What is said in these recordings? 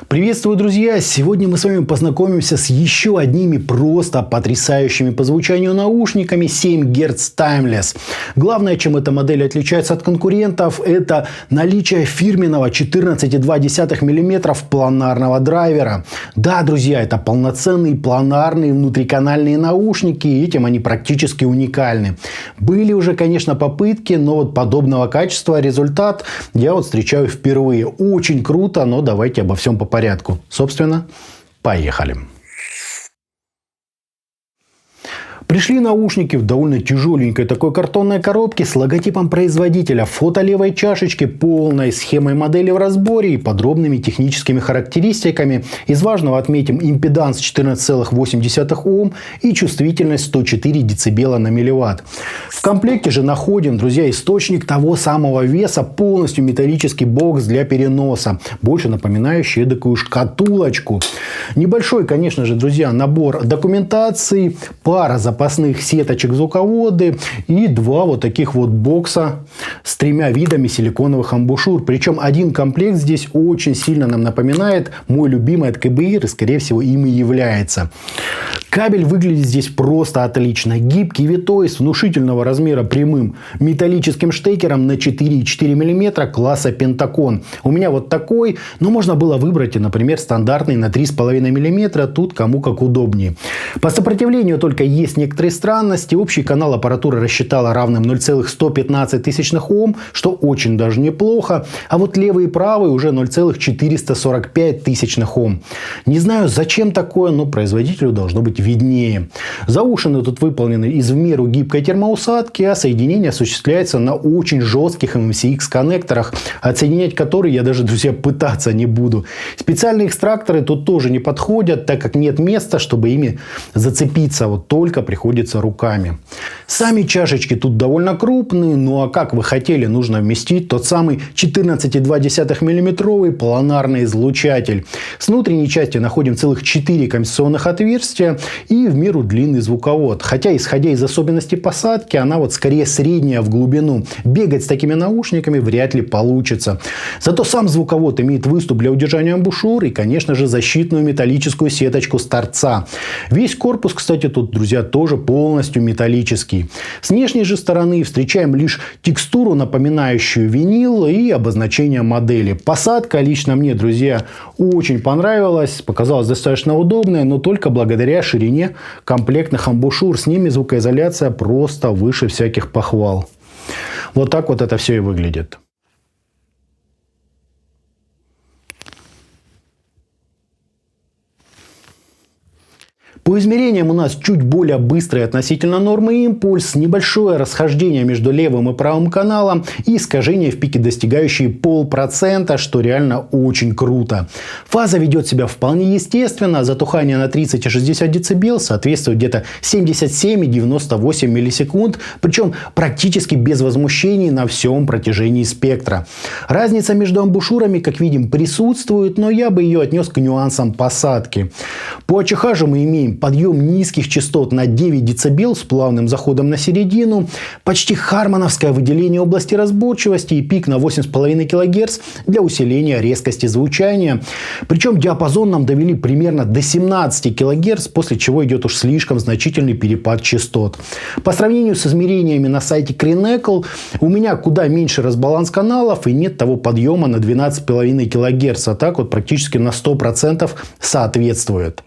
Приветствую, друзья! Сегодня мы с вами познакомимся с еще одними просто потрясающими по звучанию наушниками 7 Гц Timeless. Главное, чем эта модель отличается от конкурентов, это наличие фирменного 14,2 мм планарного драйвера. Да, друзья, это полноценные планарные внутриканальные наушники, и этим они практически уникальны. Были уже, конечно, попытки, но вот подобного качества результат я вот встречаю впервые. Очень круто, но давайте обо всем по порядку. Собственно, поехали. Пришли наушники в довольно тяжеленькой такой картонной коробке с логотипом производителя, фото левой чашечки, полной схемой модели в разборе и подробными техническими характеристиками. Из важного отметим импеданс 14,8 Ом и чувствительность 104 дБ на милливатт. В комплекте же находим, друзья, источник того самого веса, полностью металлический бокс для переноса, больше напоминающий эдакую шкатулочку. Небольшой, конечно же, друзья, набор документации, пара запасных сеточек звуководы и два вот таких вот бокса с 3 видами силиконовых амбушюр. Причем один комплект здесь очень сильно нам напоминает мой любимый от КБИР и, скорее всего, им и является. Кабель выглядит здесь просто отлично. Гибкий витой с внушительного размера прямым металлическим штекером на 4,4 мм класса Pentagon. У меня вот такой, но можно было выбрать и, например, стандартный на 3,5 мм. Тут кому как удобнее. По сопротивлению только есть некоторые странности. Общий канал аппаратуры рассчитала равным 0,115 Ом, что очень даже неплохо. А вот левый и правый уже 0,445 Ом. Не знаю, зачем такое, но производителю должно быть виднее. Заушины тут выполнены из в меру гибкой термоусадки, а соединение осуществляется на очень жестких MMCX коннекторах, отсоединять которые я даже, друзья, пытаться не буду. Специальные экстракторы тут тоже не подходят, так как нет места, чтобы ими зацепиться. Вот только приходится руками. Сами чашечки тут довольно крупные, ну а как вы хотели, нужно вместить тот самый 14,2 мм планарный излучатель. С внутренней части находим целых 4 компенсационных отверстия и в меру длинный звуковод. Хотя, исходя из особенностей посадки, она вот скорее средняя в глубину. Бегать с такими наушниками вряд ли получится. Зато сам звуковод имеет выступ для удержания амбушюр и, конечно же, защитную металлическую сеточку с торца. Весь корпус, кстати, тут, друзья, тоже полностью металлический. С внешней же стороны встречаем лишь текстуру, напоминающую винил, и обозначение модели. Посадка лично мне, друзья, очень понравилась. Показалась достаточно удобная, но только благодаря ширине комплектных амбушюр. С ними звукоизоляция просто выше всяких похвал. Вот так вот это все и выглядит. По измерениям у нас чуть более быстрый относительно нормы импульс, небольшое расхождение между левым и правым каналом и искажения в пике, достигающие 0,5%, что реально очень круто. Фаза ведет себя вполне естественно, затухание на 30 и 60 дБ соответствует где-то 77 и 98 миллисекунд, причем практически без возмущений на всем протяжении спектра. Разница между амбушюрами, как видим, присутствует, но я бы ее отнес к нюансам посадки. По АЧХ же мы имеем подъем низких частот на 9 дБ с плавным заходом на середину, почти хармоновское выделение области разборчивости и пик на 8,5 кГц для усиления резкости звучания. Причем диапазон нам довели примерно до 17 кГц, после чего идет уж слишком значительный перепад частот. По сравнению с измерениями на сайте Crinacle, у меня куда меньше разбаланс каналов и нет того подъема на 12,5 кГц, а так вот практически на 100% соответствует.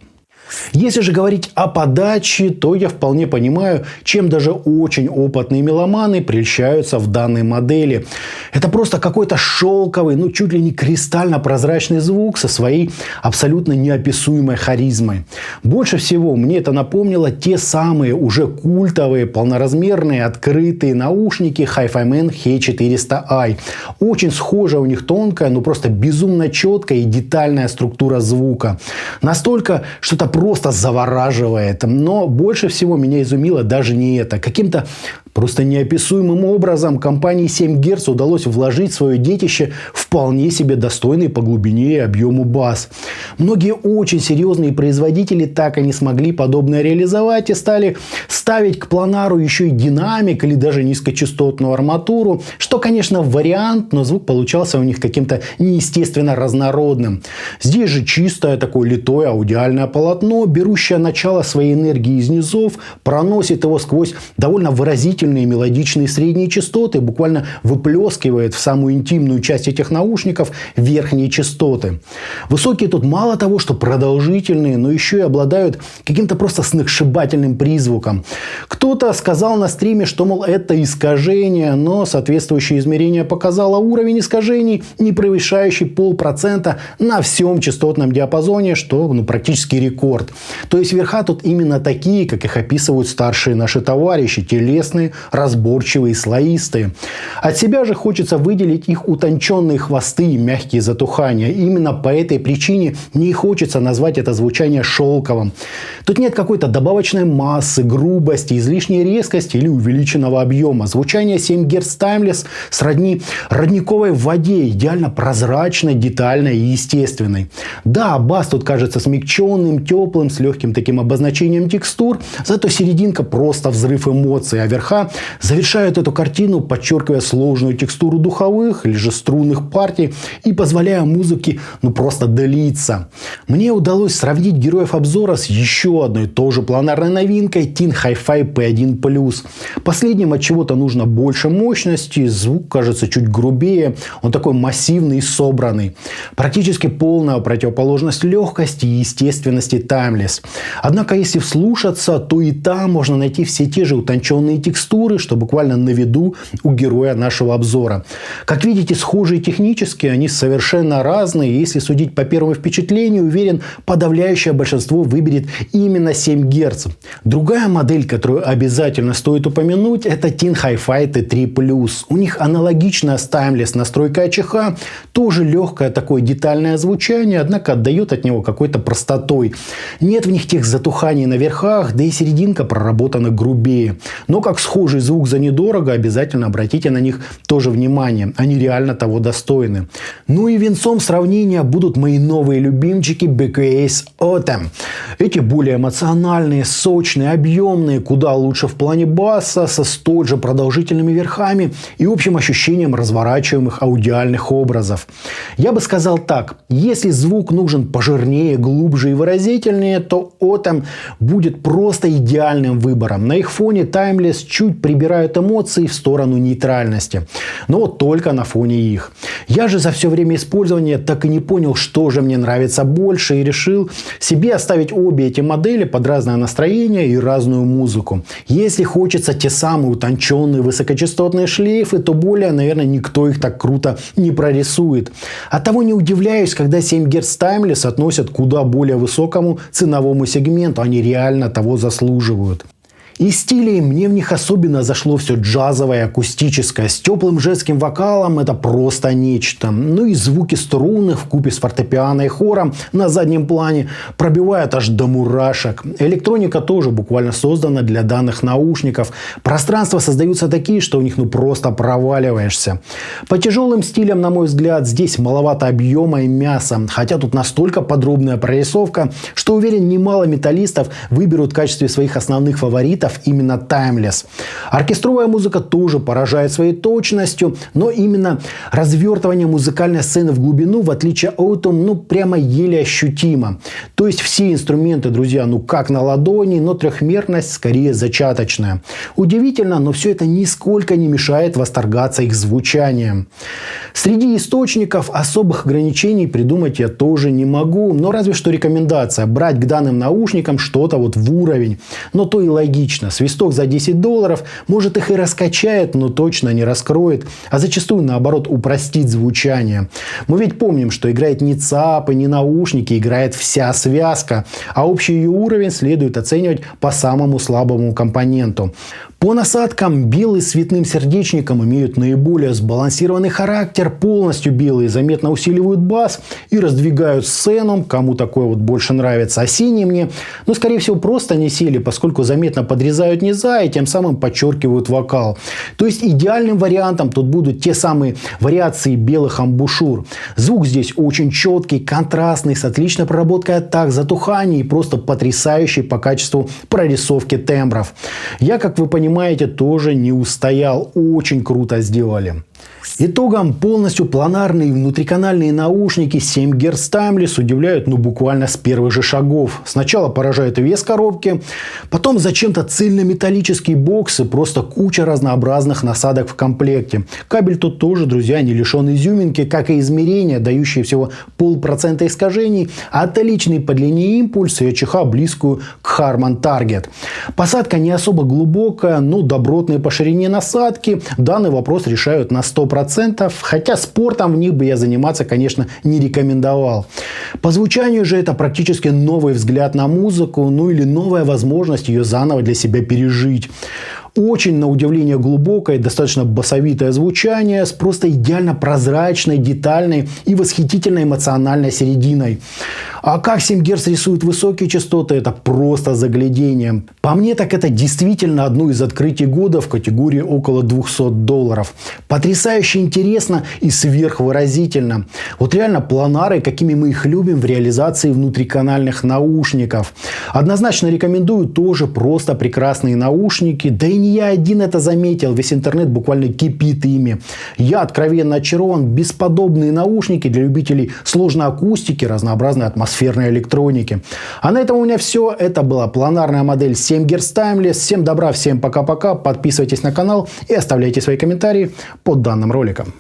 Если же говорить о подаче, то я вполне понимаю, чем даже очень опытные меломаны прельщаются в данной модели. Это просто какой-то шелковый, ну чуть ли не кристально-прозрачный звук со своей абсолютно неописуемой харизмой. Больше всего мне это напомнило те самые уже культовые, полноразмерные, открытые наушники HiFiMan H400i. Очень схожая у них тонкая, но просто безумно четкая и детальная структура звука. Настолько что-то просто завораживает. Но больше всего меня изумило даже не это. Каким-то просто неописуемым образом компании 7 Гц удалось вложить в свое детище вполне себе достойный по глубине и объему бас. Многие очень серьезные производители так и не смогли подобное реализовать и стали ставить к планару еще и динамик или даже низкочастотную арматуру, что, конечно, вариант, но звук получался у них каким-то неестественно разнородным. Здесь же чистое такое литое аудиальное полотно, берущее начало своей энергии из низов, проносит его сквозь довольно выразительные мелодичные средние частоты, буквально выплескивает в самую интимную часть этих наушников верхние частоты. Высокие тут мало того, что продолжительные, но еще и обладают каким-то просто сногсшибательным призвуком. Кто-то сказал на стриме, что, мол, это искажение, но соответствующее измерение показало уровень искажений, не превышающий 0,5% на всем частотном диапазоне, что практически рекорд. То есть верха тут именно такие, как их описывают старшие наши товарищи, телесные, разборчивые, слоистые. От себя же хочется выделить их утонченные хвосты и мягкие затухания. И именно по этой причине мне и хочется назвать это звучание шелковым. Тут нет какой-то добавочной массы, грубости, излишней резкости или увеличенного объема. Звучание 7 Гц Timeless сродни родниковой воде, идеально прозрачной, детальной и естественной. Да, бас тут кажется смягченным, теплым, с легким таким обозначением текстур, зато серединка просто взрыв эмоций, а верха завершают эту картину, подчеркивая сложную текстуру духовых или же струнных партий и позволяя музыке просто долиться. Мне удалось сравнить героев обзора с еще одной тоже планарной новинкой TIN Hi-Fi P1+. Последним от чего-то нужно больше мощности, звук кажется чуть грубее, он такой массивный и собранный. Практически полная противоположность легкости и естественности Timeless. Однако, если вслушаться, то и там можно найти все те же утонченные текстуры, что буквально на виду у героя нашего обзора. Как видите, схожие технически, они совершенно разные. Если судить по первому впечатлению, уверен, подавляющее большинство выберет именно 7 Гц. Другая модель, которую обязательно стоит упомянуть, это TIN Hi-Fi T3+. У них аналогичная с Timeless настройка АЧХ, тоже легкое такое детальное звучание, однако отдает от него какой-то простотой. Нет в них тех затуханий на верхах, да и серединка проработана грубее. Но как схожий звук за недорого, обязательно обратите на них тоже внимание. Они реально того достойны. Ну и венцом сравнения будут мои новые любимчики BKS Autumn. Эти более эмоциональные, сочные, объемные, куда лучше в плане баса, со столь же продолжительными верхами и общим ощущением разворачиваемых аудиальных образов. Я бы сказал так, если звук нужен пожирнее, глубже и выразительнее, то Autumn будет просто идеальным выбором. На их фоне Timeless чуть прибирают эмоции в сторону нейтральности. Но вот только на фоне их. Я же за все время использования так и не понял, что же мне нравится больше, и решил себе оставить обе эти модели под разное настроение и разную музыку. Если хочется те самые утонченные высокочастотные шлейфы, то более, наверное, никто их так круто не прорисует. Оттого не удивляюсь, когда 7 Гц Timeless относят к куда более высокому ценовому сегменту. Они реально того заслуживают. Из стилей мне в них особенно зашло все джазовое, акустическое. С теплым женским вокалом это просто нечто. Ну и звуки струнных вкупе с фортепиано и хором на заднем плане пробивают аж до мурашек. Электроника тоже буквально создана для данных наушников. Пространства создаются такие, что в них просто проваливаешься. По тяжелым стилям, на мой взгляд, здесь маловато объема и мяса. Хотя тут настолько подробная прорисовка, что уверен, немало металлистов выберут в качестве своих основных фаворитов именно Timeless. Оркестровая музыка тоже поражает своей точностью, но именно развертывание музыкальной сцены в глубину, в отличие от Autumn, прямо еле ощутимо. То есть все инструменты, друзья, как на ладони, но трехмерность скорее зачаточная. Удивительно, но все это нисколько не мешает восторгаться их звучанием. Среди источников особых ограничений придумать я тоже не могу, но разве что рекомендация брать к данным наушникам что-то в уровень. Но то и логично. Свисток за $10, может, их и раскачает, но точно не раскроет, а зачастую, наоборот, упростит звучание. Мы ведь помним, что играет не ЦАПы, не наушники, играет вся связка, а общий ее уровень следует оценивать по самому слабому компоненту. По насадкам белые с цветным сердечником имеют наиболее сбалансированный характер, полностью белые заметно усиливают бас и раздвигают сцену, кому такое вот больше нравится. А синие мне, скорее всего, просто не сели, поскольку заметно подрезают низа и тем самым подчеркивают вокал. То есть идеальным вариантом тут будут те самые вариации белых амбушюр. Звук здесь очень четкий, контрастный, с отличной проработкой атак, затуханий и просто потрясающий по качеству прорисовки тембров. Я, как вы понимаете, тоже не устоял. Очень круто сделали. Итогом полностью планарные внутриканальные наушники 7 Гц Timeless удивляют буквально с первых же шагов. Сначала поражает вес коробки, потом зачем-то цельнометаллические боксы, просто куча разнообразных насадок в комплекте. Кабель тут тоже, друзья, не лишен изюминки, как и измерения, дающие всего 0,5% искажений, а отличный по длине импульс и АЧХ близкую к Harman Target. Посадка не особо глубокая, но добротные по ширине насадки данный вопрос решают на 100%. Хотя спортом в них бы я заниматься, конечно, не рекомендовал. По звучанию же это практически новый взгляд на музыку, или новая возможность ее заново для себя пережить. Очень, на удивление, глубокое, достаточно басовитое звучание с просто идеально прозрачной, детальной и восхитительно эмоциональной серединой. А как 7 Гц рисует высокие частоты, это просто заглядение. По мне, так это действительно одно из открытий года в категории около $200. Потрясающе интересно и сверхвыразительно. Вот реально планары, какими мы их любим в реализации внутриканальных наушников. Однозначно рекомендую, тоже просто прекрасные наушники. Да и не я один это заметил, весь интернет буквально кипит ими. Я откровенно очарован. Бесподобные наушники для любителей сложной акустики, разнообразной атмосферной электроники. А на этом у меня все. Это была планарная модель 7 Гц Timeless. Всем добра, всем пока-пока. Подписывайтесь на канал и оставляйте свои комментарии под данным роликом.